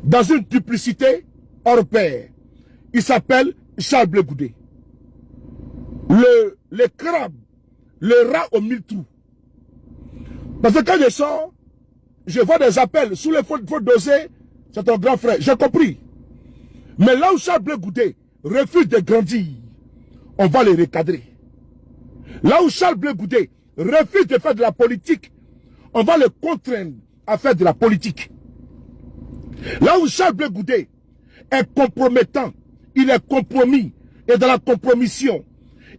dans une duplicité hors pair. Il s'appelle Charles Blé Goudé. Le crabe, le rat aux 1000 trous. Parce que quand je sors, je vois des appels. Sous les fautes doser, c'est ton grand frère. J'ai compris. Mais là où Charles Blé Goudé refuse de grandir, on va les recadrer. Là où Charles Blé Goudé refuse de faire de la politique, on va le contraindre à faire de la politique. Là où Charles Blé Goudé est compromettant, il est compromis, et dans la compromission,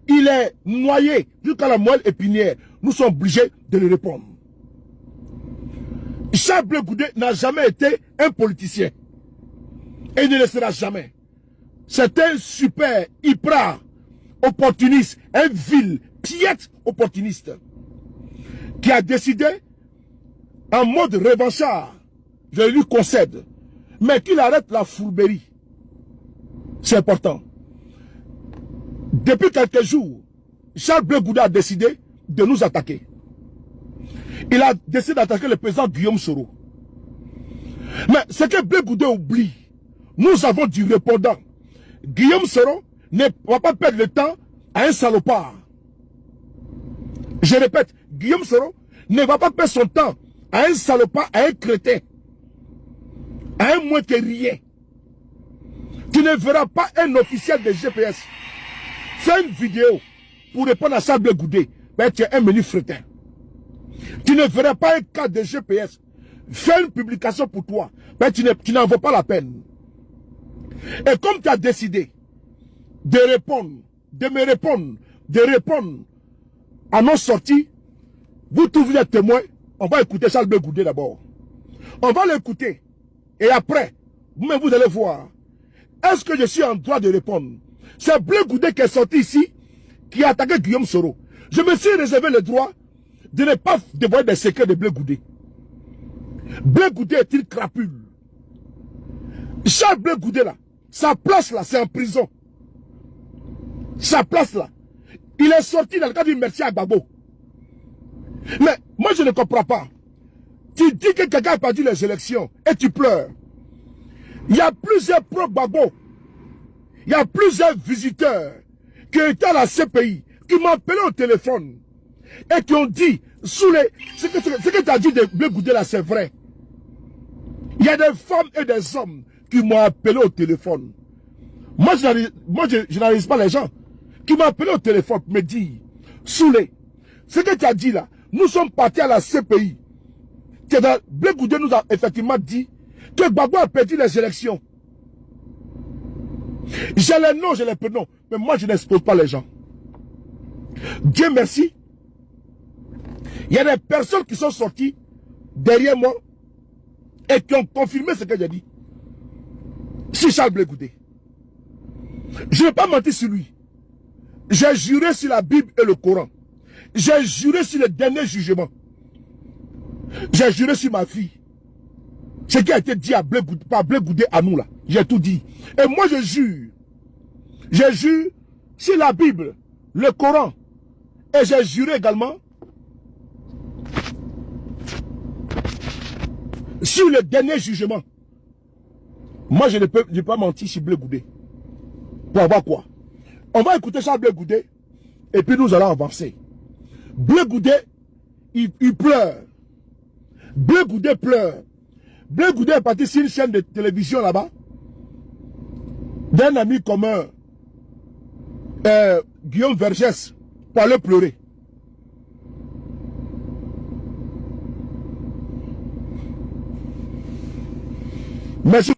il est noyé jusqu'à la moelle épinière. Nous sommes obligés de le répondre. Charles Blé Goudé n'a jamais été un politicien. Et il ne le sera jamais. C'est un super, hyper opportuniste, un vil, piètre opportuniste, qui a décidé, en mode revanchard, je lui concède, mais qu'il arrête la fourberie. C'est important. Depuis quelques jours, Charles Blé Goudé a décidé de nous attaquer. Il a décidé d'attaquer le président Guillaume Soro. Mais ce que Blé Goudé oublie, nous avons du répondant. Guillaume Soro ne va pas perdre le temps à un salopard. Je répète, Guillaume Soro ne va pas perdre son temps à un salopard, à un crétin, à un moins que rien. Tu ne verras pas un officiel de GPS faire une vidéo pour répondre à Charles Blé Goudé. Ben, tu es un menu fretin. Tu ne verras pas un cas de GPS faire une publication pour toi. Ben, tu n'en vaux pas la peine. Et comme tu as décidé de répondre, de me répondre, de répondre à nos sorties, vous trouvez les témoins, on va écouter Charles Blé Goudé d'abord. On va l'écouter. Et après, vous-même vous allez voir. Est-ce que je suis en droit de répondre? C'est Blé Goudé qui est sorti ici, qui a attaqué Guillaume Soro. Je me suis réservé le droit de ne pas dévoiler des secrets de Blé Goudé. Blé Goudé est-il crapule? Charles Blé Goudé là, sa place là, c'est en prison. Sa place là. Il est sorti dans le cadre du merci à Gbagbo. Mais moi je ne comprends pas. Tu dis que quelqu'un a perdu les élections et tu pleures. Il y a plusieurs pro-Gbagbo. Il y a plusieurs visiteurs qui étaient à la CPI, qui m'ont appelé au téléphone et qui ont dit, sous les, ce que tu as dit de Blé Goudé là, c'est vrai. Il y a des femmes et des hommes qui m'ont appelé au téléphone. Moi, je n'analyse pas les gens qui m'ont appelé au téléphone pour me dire, Soulé, ce que tu as dit là, nous sommes partis à la CPI. Blé Goudé nous a effectivement dit que Gbagbo a perdu les élections. J'ai les noms, j'ai les prénoms, mais moi je n'expose pas les gens. Dieu merci. Il y a des personnes qui sont sorties derrière moi et qui ont confirmé ce que j'ai dit. Si Charles Blé Goudé. Je n'ai pas menti sur lui. J'ai juré sur la Bible et le Coran. J'ai juré sur le dernier jugement. J'ai juré sur ma fille. Ce qui a été dit à par Blé Goudé à nous là. J'ai tout dit. Et moi je jure. Je jure sur la Bible, le Coran. Et j'ai juré également sur le dernier jugement. Moi je ne peux pas mentir sur Blé Goudé. Pour avoir quoi? On va écouter Charles Blé Goudé et puis nous allons avancer. Blé Goudé, il pleure. Blé Goudé pleure. Blé Goudé est parti sur une chaîne de télévision là-bas d'un ami commun, Guillaume Vergès, pour aller pleurer. Merci.